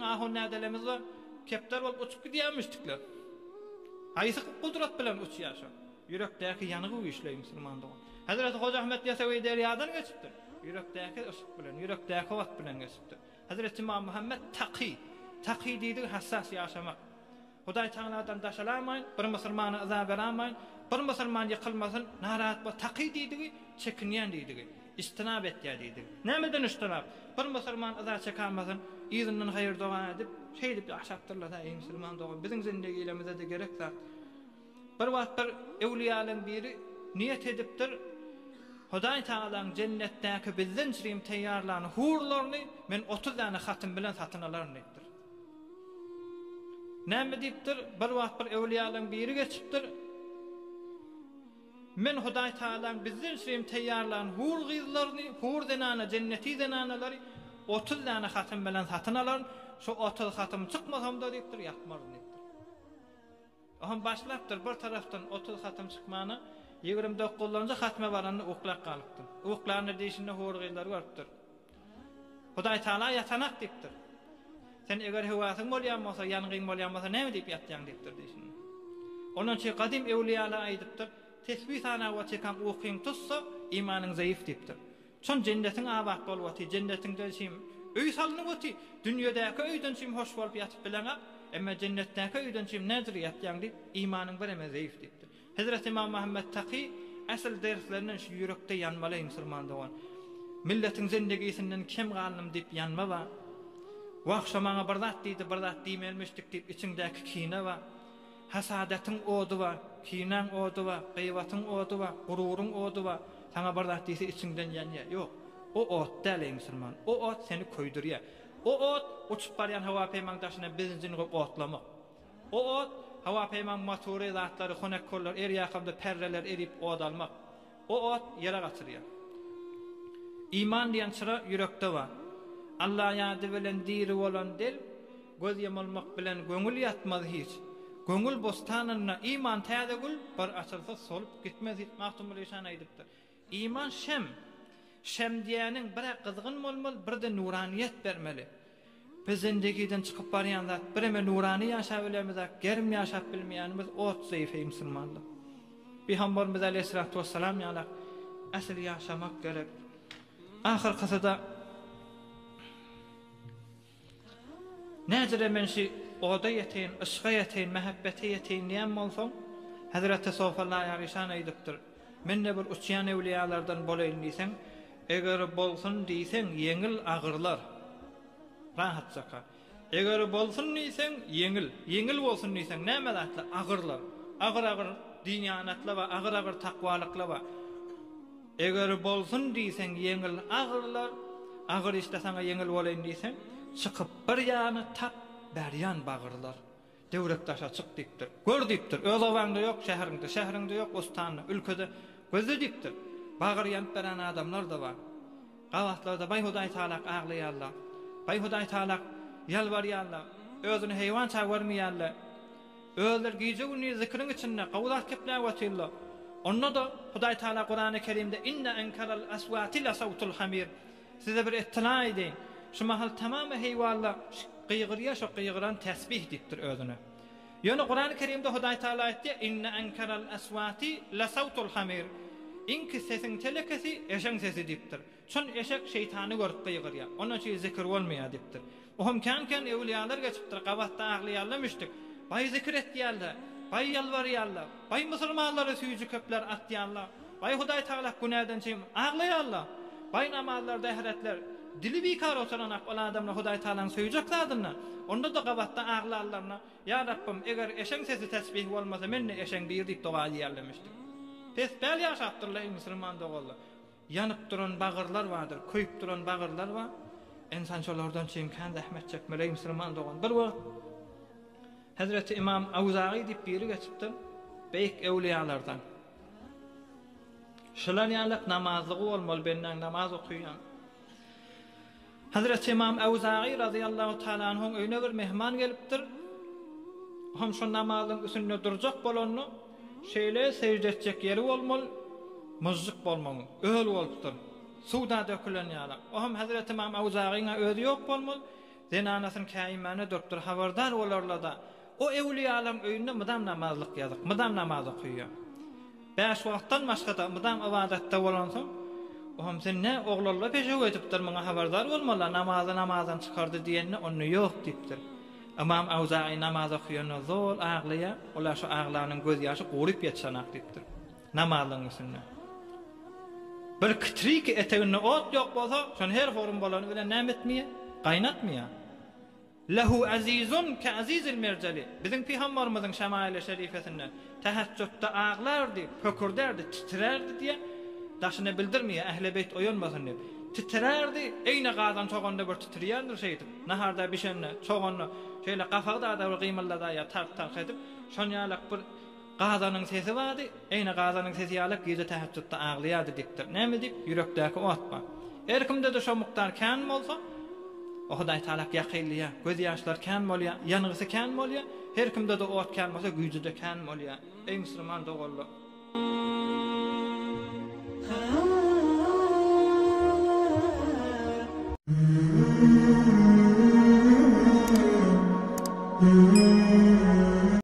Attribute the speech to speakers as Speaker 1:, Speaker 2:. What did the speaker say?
Speaker 1: Bizim ahon nädelemiz var. Kepler bolup uçup gidýärmişdikler. Haýsy kudrat bilen uçýarşa. Yürekdäki ýanygy güýçli musulmanda. Hazrat Hoca Ahmet Yasawy derýadan geçipdir. Yürekdäki ışık bilen, yürekdäki wagt bilen geçipdir. Hazrat İmam Muhammed Taqi diýdi hassas ýaşamak. Hudaý Taaladan daşalamaýyn, bir musulmana azap beramaýyn, bir musulman ýykylmasyn, narahat bu Taqi diýdi, çekinýän diýdi. İstinab etýär diýdi. Nämeden istinab? Bir musulman azap çekanmasyn, ýyzynyň haýır doga edip, şey dip ýaşapdyrlar da musulman doga. Biziň zindigilemizde de gerek zat. Bir wagtlar ewliýalaryň biri niyet edipdir. Hudaý Taalaň cennetdäki bizden çirim teýýarlany hurlaryny men 30 dana hatym bilen satyn alaryn diýipdir. Näme diýipdir? Bir wagt bir ewliýalaryň biri geçipdir. Men Hudaý Taalaň bizden çirim teýýarlany hur gyzlaryny, hur denana cenneti denanalary 30 dana hatym bilen satyn alaryn, şu 30 hatym çykmasam da diýipdir, ýatmaryn diýipdir. Aham başlapdyr bir taraftan 30 hatym çykmany 29-njy hatma barany oklap galypdy. Oklanyny diýişinde horgylar görüpdir. Hudaý Taala ýatanak diýipdir. Sen eger hewasyň bolýanmasa, ýanygyň bolýanmasa näme diýip ýatýaň diýipdir diýişinde. Onun üçin gadim ewliýalar aýdypdyr. Tesbih sana we çekan okyň tutsa imanyň zaýyf diýipdir. Çon jennetiň abak bolwaty, jennetiňde şim öý salnypty, dünýädäki öýden şim hoş bolup ýatyp bileňä, emma jennetdäki öýden şim näzir ýatýaň diýip imanyň bereme zaýyf diýipdir. Hazrat İmam Muhammed Taqi asl derslerinden şu yürekde yanmaly musulmanda olan. Milletin zindigisinden kim galym diýip yanma ba. Wagşamaňa bir zat diýdi, bir zat diýmelmişdik diýip içiňdäki kine ba. Hasadatyň odu ba, kinen odu ba, gıywatyň odu ba, gururuň odu ba. Sana bir zat diýse içiňden ýanýar. Ýok. O ot däl musulman. O ot seni koýdurýar. O ot uçup barýan hawa peýmandaşyna benzin goýup otlamak. O ot hawa peýman motory zatlary, honekkollar, ýakymda perreler erip odalmak. O ot ýere gatyrýar. İman diýen çyra yürekde bar. Allah ýady bilen diri bolan dil, göz ýamylmak bilen göňül ýatmaz hiç. Göňül bostanyna iman täze gül bir açylsa solup gitmez hiç. Mahtum Reşan aýdypdyr. İman şem diýäniň bir gyzgyn bolmaly, bir de nuraniyet bermeli. Biz zindegiden çıkıp barýan zat bireme nurani ýaşap bilemizak, gerim ýaşap bilmeýänimiz ot zäif musulmanlyk. Peygamberimiz aleyhissalatu vesselam ýaly asl ýaşamak gerek. Ahir kysada näzire menşi oda ýeteýin, ışga ýeteýin, mehabbete ýeteýin diýen bolsaň, Hazrat Sofallah ýaryşan aýdypdyr. Men de bir uçýan ewliýalardan bolaýyn diýseň, eger bolsun diýseň ýeňil agyrlar. Rahat çaka. Eger bolsun diýseň ýeňil bolsun diýseň näme zatlar? Agyrlar. Agyr dünýanatla we agyr takwalykla we. Eger bolsun diýseň ýeňil agyrlar, agyr istesaňa ýeňil bolaýyn diýseň, çykyp bir ýany tak berýän bagyrlar. Döwrekdaşa çyk diýipdir. Gör diýipdir. Öz awaňda ýok, şähriňde ýok, ostanyny, ülkede gözle diýipdir. Bagyr ýanyp beren adamlar da bar. Gawatlarda Baý Hudaý Taala aglaýarlar. Baý Hudaý Taala ýalbarýarlar. Özüni heýwan çagyrmaýarlar. Özler giýje güni zikriň içinde gawlat kepler watylar. Onda da Hudaý Taala Qur'an-ı Kerimde inna ankaral aswati la sawtul hamir. Size bir ittila edin. Şu mahal tamamı heýwanlar gıygırya şu gıygıran tesbih diýipdir özüne. Ýöne Qur'an-ı Kerimde Hudaý Taala aýtdy inna ankaral aswati la sawtul hamir. İnki sesin telekesi eşeň sesi diýipdir. Şol eşek şeytany görüp gıygırya. Onun üçin zikir bolmaýar diýipdir. Ohum kan ewliýalar geçipdir, gawatda aglaýarlamışdyk. Baý zikir etýärler, baý ýalbarýarlar, baý musulmanlara süýjü köpler atýarlar. Baý Hudaý Taala günäden çym aglaýarlar. Baý namazlarda ähretler dili bikar oturan adamlar Hudaý Taalaň söýjeklerdiňler. Onda da gawatda aglarlarna, ya Rabbim eger eşeň sesi tesbih bolmasa menne eşeň bir diýip doga ýerlemişdik. Pesbel ýaşapdyrlar musulman dogalar. Yanıp duran bagyrlar vardır, köýüp duran bagyrlar var. Ensan şolardan çym kan zähmet çekmeli musulman dogan. Bir wagt Hazreti İmam Awzaî diýip biri geçipdi, beýik ewliýalardan. Şolar ýalyk namazlygy bolmaly, benden namaz okuyan. Hazreti İmam Awzaî radıyallahu taala anhuň öýüne bir mehman gelipdir. Hem şu namazyň üstünde durjak bolanyny şeýle secde etjek ýeri bolmaly, muzlyk bolmaly, öl bolupdyr. Suwda dökülen ýaly. O hem Hazreti İmam Awzaîňe öýü ýok bolmaly, Zenanasyn käýmäne doktor habardar bolarlar da o ewliýalam öýünde mydam namazlyk ýazyk, mydam namaz okuýar. 5 wagtdan başga mydam ibadatda bolansoň, o hem sen ne oglarla peşe öýtipdir, maňa habardar bolmalar, namazdan çykardy diýenne onu ýok diýipdir. Imam Awza'i namaz okuýany zor aglyýa, olar şu aglanyň göz ýaşy gorup ýetşanak diýipdir. Namazyň üstünde. Bir kitrik eteginde ot ýok bolsa, şonu her forum bolany bilen näme etmeýär? Gaýnatmaýar. Lahu azizun ka azizil merjali. Bizim Peygamberimizin şemaili şerifesinde tahajjudda ağlardı, pökürderdi, titrerdi diye daşını bildirmiyor. Ehl-i beyt oyanmasın diye. Titrerdi, eyni gazan çoğunda bir titriyandır şeydi. Naharda bir şeyle çoğunda şöyle kafada da bir kıymalada ya tark edip şonyalak bir gazanın sesi vardı. Eyni gazanın sesi alıp gece tahajjudda ağlayadı diktir. Ne mi dik? Yürekteki otma. Erkimde de şu muhtar kan olsa o Hudaý Taala ýakylýa, göz ýaşlar kan bolýa, ýanygysy kan bolýa, her kimde de ot kan bolsa güýjüde kan bolýa. Ey musulman dogully.